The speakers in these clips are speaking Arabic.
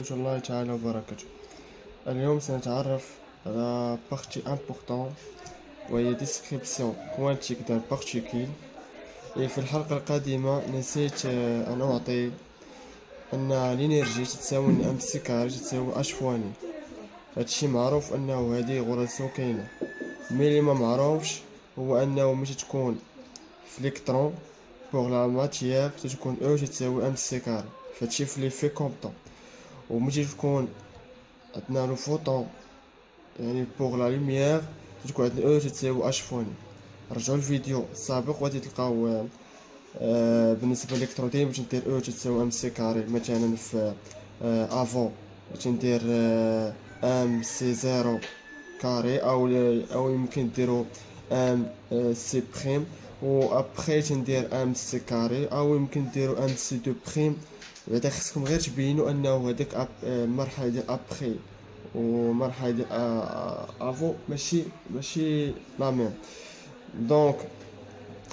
ورحمة الله تعالى وبركاته. اليوم سنتعرف على partie important وهي description quantique d'un particule. في الحلقة القادمة نسيت أن أعطي أن الإنرجي تساوي ام سي كاري تساوي اش فواني. هادشي معروف أنه هذه غولاسيون كاينة، مي اللي ما معروفش هو أنه ملي تكون في الإلكترون بوغ لا ماتيير تكون او تساوي ام سي كاري، فهادشي في لي في كومبطون. وملي تكون عندنا لو فوتون يعني بوغ لا لوميير تكون عندنا او تساوي اش فواني. رجعوا الفيديو السابق وغادي تلقاو بالنسبه للالكترون ديما باش ندير او تساوي ام سي كاري. مثلا في افون باش ندير ام سي زيرو كاري او يمكن ديرو ام سي بريم، و ابخي تندير ام سي كاري او يمكن ديرو ام سي دو بريم. بعدا خصكم غير تبينوا انه هذاك المرحله ديال ابخي ومرحله ديال افو ماشي لا ميم. دونك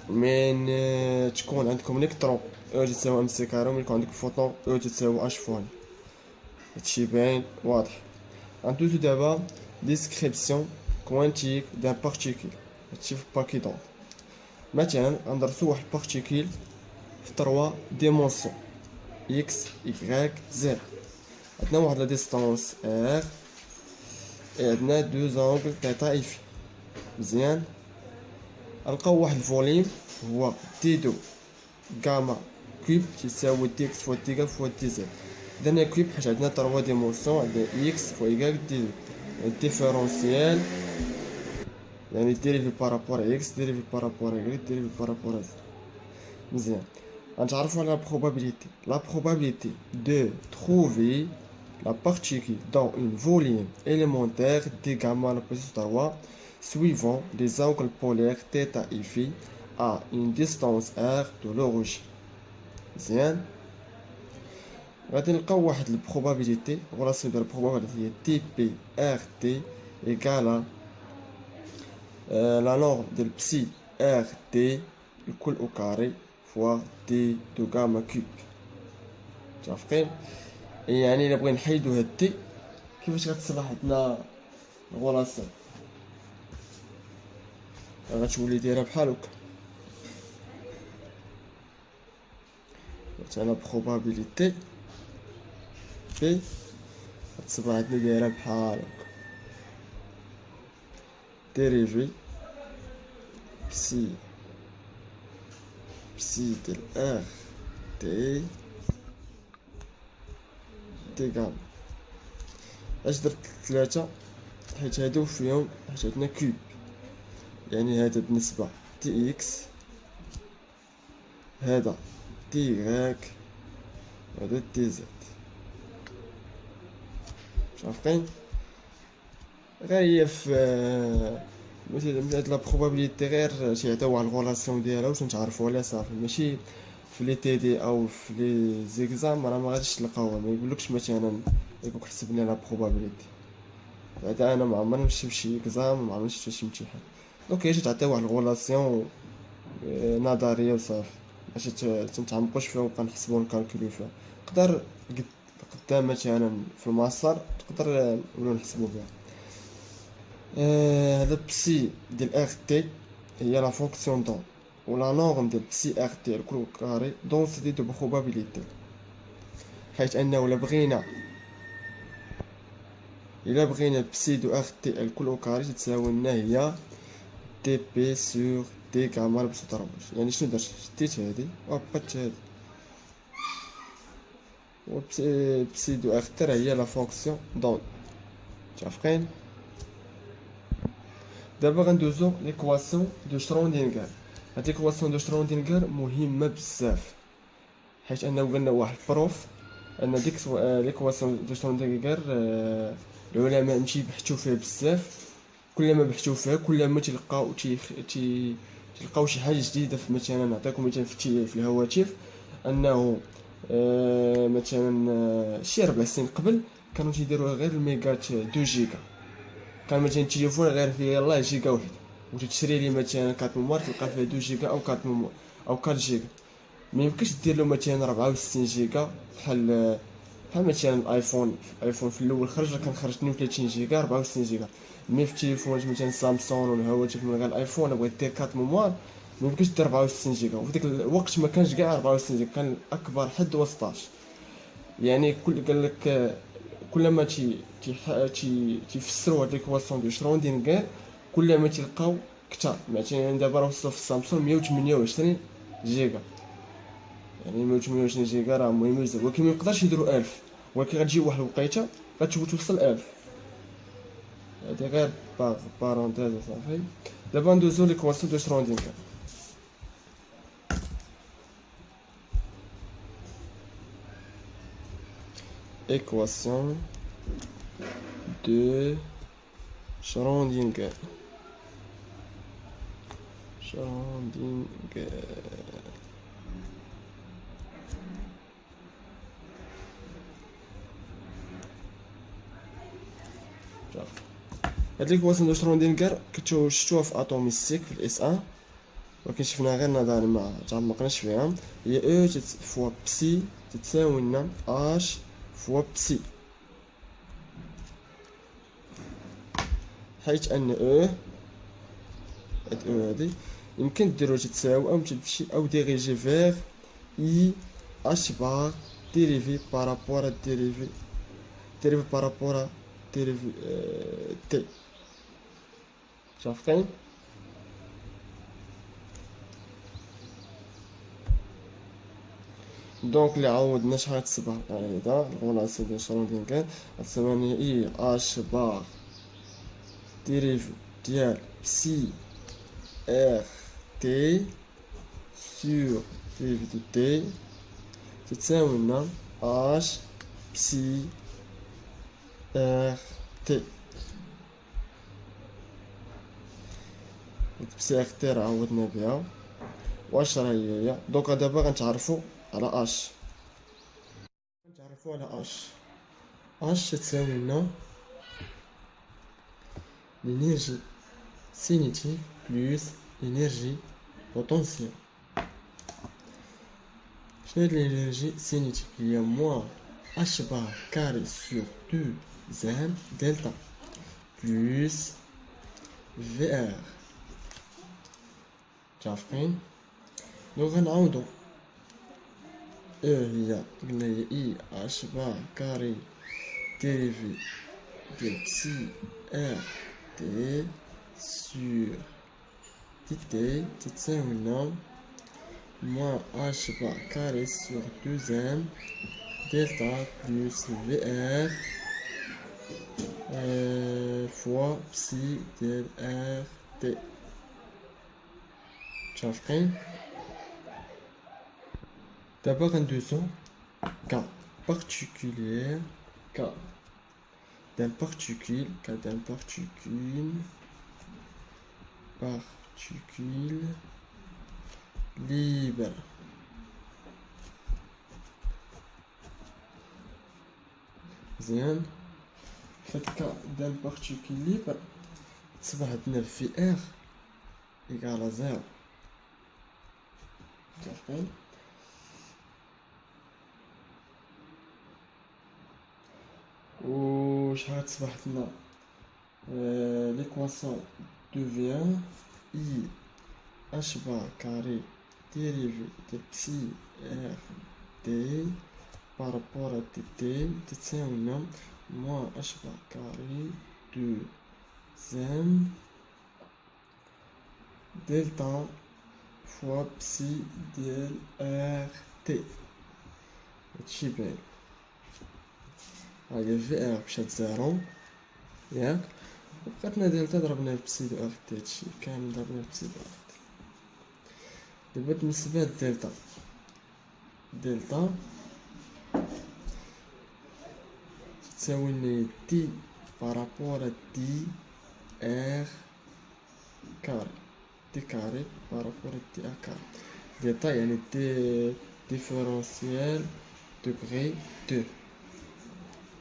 من تكون عندكم الكترون او تساوي ام سي كاري، ومن يكون عندك فوتون او تساوي اش فوان. هادشي باين واضح. غندوزو دابا ديسكريبسيون كوانتيك دان بارتيكول. هادشي في باكيدون. مثلا غندرسو واحد بارتيكول في 3 ديمونسيون اكس يكغيك زد. عندنا واحد لا ديستانس ار، عندنا دو زونغل تيتا اي في. مزيان، نلقاو واحد الفوليم هو دي دو غاما كوب تساوي دي اكس فوا دي فوا دي زد. درنا كوب حيت عندنا 3 ديمونسيون، عندنا اكس فوا يكال دي دو. الديفيرونسيال يعني ديريفي بارابور اكس ديريفي بارابور يكال ديريفي بارابور زد. مزيان، غنتعرفو على la probabilité de trouver la particule dans une volume élémentaire d gamma plus 3 suivant des angles polaires θ et phi à une distance r de l'origine. مزيان، غادي نلقاو واحد البروبابيليتي غولاسيون ديال البروبابيليتي هي تي بي ار تي ايكالا لا نورم ديال بسي ار تي الكل او كاري فوا دي دو غاما كوب. متفقين؟ يعني الا بغينا نحيدو هاد دي كيفاش غتصبح عندنا الغولاسيون؟ غتولي دايره بحال هكا، مثلا بروبابيليتي بي غتصبح عندنا دايره بحال هكا ديريفي بسي ديال ار تي دي غاما. اش درت 3 حيت هادو فيهم حيت عندنا كوب، يعني هذا بالنسبه تي اكس، هذا تي غاك، هذا تي زد. متفقين؟ غير هي في مثلا هاد لا بروبابيليتي غير تيعطيو واحد الغولاسيون ديالها واش نتعرفوا عليها صافي، ماشي في لي تي دي او في لي زيكزام راه ما غاديش تلقاوها. ما يقولكش مثلا يقولك حسب لنا لا بروبابيليتي. بعدا انا ما عمرني مشيت شي اكزام، ما عمرني شفت شي امتحان. دونك هي تعطي واحد الغولاسيون نظريه وصافي، ماشي تنتعمقوش فيها ونبقى نحسبو ونكالكوليو فيها. نقدر قدام مثلا في الماستر نقدر نولو نحسبو بها. هذا بسي ديال ار تي هي لا فونكسيون دون، ولا نورم ديال بسي ار تي الكل كاري دونسيتي دو بروبابيليتي. حيت انه الا بغينا بسي دو ار تي الكل كاري تساوي لنا هي دي بي سور دي غاما باش تضربوش. يعني شنو درت؟ شديت هادي وبقات هادي، و بسي دو ار تي هي لا فونكسيون دون. متفقين؟ دابا غندوزو ليكواسيون دو شرودينغر. هاد ليكواسيون دو شرودينغر مهمه بزاف، حيت انه قلنا واحد البروف ان ديك ليكواسيون دو شرودينغر العلماء مشي يبحثوا فيها بزاف. كل ما بحثوا فيها كل ما تلقاو شي حاجه جديده. في مثلا نعطيكم مثال في الهواتف، انه مثلا شي 4 سنين قبل كانوا تيديروا غير الميغات 2 جيجا. كان مثلا التليفون غير فيه يلاه جيجا واحد، وتشري لي مثلا كارت ميموار تلقى فيه 2 جيجا او كارت ميموار او 4 جيجا. ما يمكنش دير له مثلا 64 جيجا بحال مثلا الايفون في الاول خرج كان خرج 32 جيجا 64 جيجا. مي في التليفونات مثلا سامسونج والهواتف من غير الايفون بغيت دير كارت ميموار ما يمكنش دير 64 جيجا، وفي ديك الوقت ما كانش كاع 64 جيجا، كان الاكبر حد هو 16. يعني قال لك كلما تيفسروا هاد ليكواسيون ديال شرودنجر كلما تلقاو كثر. مثلا دابا راه وصلوا في السامسونج 128 جيجا، يعني 128 جيجا راه مهم بزاف، ولكن ما يقدرش يديروا 1000. ولكن غتجي واحد الوقيته غتوصل 1000. هادي غير بارونتيز صافي. دابا ندوزو ليكواسيون دو شرودنجر. équation de Schrödinger. هاد ليكواسيون دو شرودنجر شفتوها في اتوميستيك في الاس ان، ولكن شفناها غير نظري ما تعمقناش فيها. هي او فوا بسي تساوي لنا اش فوا بسي، حيث ان هادي يمكن ديرو تتساوي او تمشي او ديريجي فيغ اي اش بار ديريفي بارابور ديريفي بارابور ديريفي تي. شافتين؟ دونك اللي عوضنا شحال غتصبح هذا الغولاسيون ديال شرودنجر غتساوي اي اش بار ديريفي ديال بسي ار تي سور ديريفي دو تي تتساوي لنا اش بسي ار تي. بسي ار تي راه عوضنا بها، واش راه هي. دوكا دابا غنتعرفو على اش، نتعرفو على اش تساوي لنا l'énergie cinétique plus l'énergie potentielle. شنو هاد l'énergie cinétique؟ هي موان اش بار كاري سور 2 زائد دلتا بلوس في ار. متفقين؟ دونك غنعاودو هي قلنا هي اي اش بار كاري ديريفي ديال بسي ار تي سور دي تي تتساوي لنا موان اش بار كاري سور 2 دلتا بلوس في ار فوا بسي ديال ار تي. متفقين؟ دابا غندوزو كا particulier كا d'un particule libre. مزيان. فهاد الكا d'un particule libre تصبح عندنا في ار إيكالا زيرو. متفقين؟ و شحال غتصبح لنا l'équation devient I h bar carré dérivé de psi r t par rapport à dt تساوي لنا moins h bar carré 2 delta fois psi ديال r t. هادشي باين. هاهي في ار مشات زيرو ياك، بقاتنا دلتا ضربنا بسي دو ار تي، هادشي كامل ضربنا بسي دو ار تي. دابا بالنسبة للدلتا، دلتا تساوي لنا دي بارابور دي ار كاري، دي كاري بارابور دي ار كاري. دلتا يعني دي ديفيرونسيال دوغري دو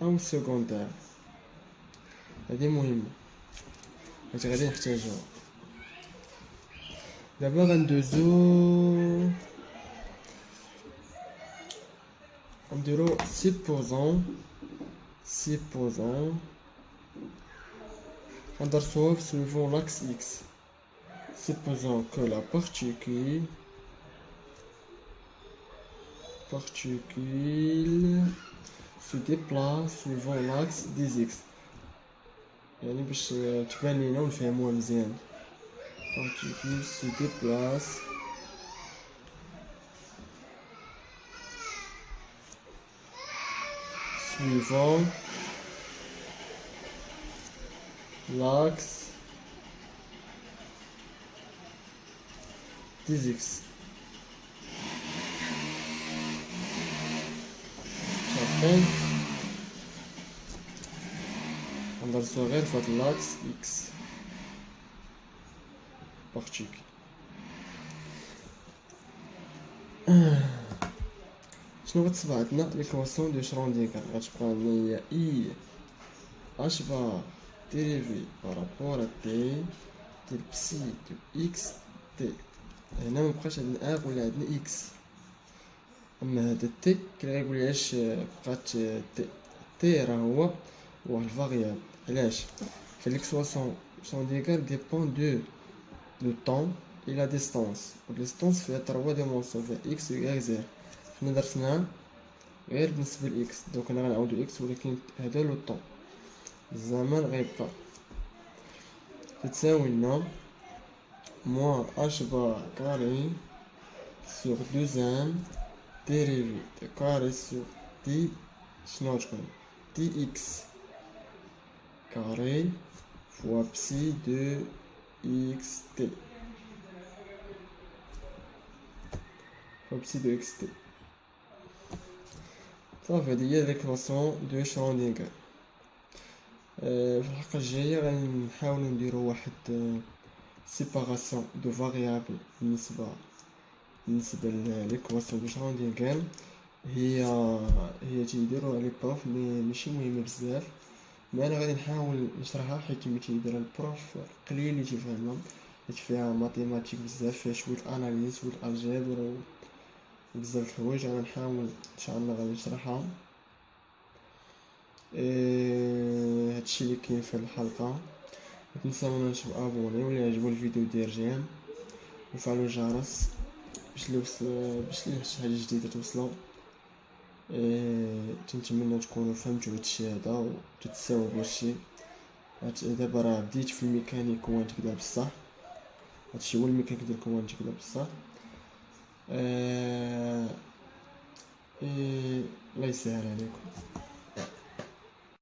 أو سكوندير. هادي مهمة حيت غادي نحتاجوها. دابا غندوزو نديرو supposons غندرسوها suivant l'axe x. Supposons que la particule se déplace suivant l'axe des x. يعني باش تبان لينا ونفهموها مزيان. Particule se déplace suivant l'axe des x. صافي غندرسو غير فهاد لاكس اكس بارتيكل. شنو غتصبح عندنا ليكواسيون دو شروندينغر؟ غتبقى عندنا هي اي اش بار ديريفي بارابور ا تي ديال بسي دو اكس تي. هنا مبقاش عندنا ا ولا عندنا اكس، اما هذا تي كيقول لي علاش بقات تي راه هو الفاريابل. علاش؟ فالليكواسيون شروندينغر ديبون دو لو طون et la distance. La distance فيها 3 ديمونسيون، فيها x و y 0. حنا درسناها غير بالنسبة ل x، دونك انا غنعاودو x، ولكن هذا لو طون الزمن غيبقى تتساوي لنا موان h بار كاري سور 2m ديريفي دو كاري سور دي شنو تكون دي x كاري فوا بسي دو x t بسي دو اكس تي. صافي هادي هي ليكواسيون دو شروندينغر. في الحلقة الجاية غنحاولو نديرو واحد سيباراسيون دو فاريابل بالنسبة لليكواسيون دو شروندينغر. هي تيديروها لي بروف مي ماشي مهمة بزاف، مي انا غادي نحاول نشرحها حيت ملي تيديرها البروف قليل اللي تيفهمها، حيت فيها ماتيماتيك بزاف، فيها شوية اناليز شوية الجبر بزاف الحوايج. انا نحاول ان شاء الله غادي نشرحها. هادشي اللي كاين في الحلقه. متنساوناش ابوني ولا يعجبو الفيديو ديال رجيم، وفعلوا الجرس باش لي شي حاجه جديده توصلوا. تنتمنى تكونوا فهمتوا هادشي هذا وتتساووا بهادشي. دابا راه بديت في الميكانيك كوانتيك دابا بصح، هادشي هو الميكانيك ديال كوانتيك دابا بصح. الله يسهل عليكم.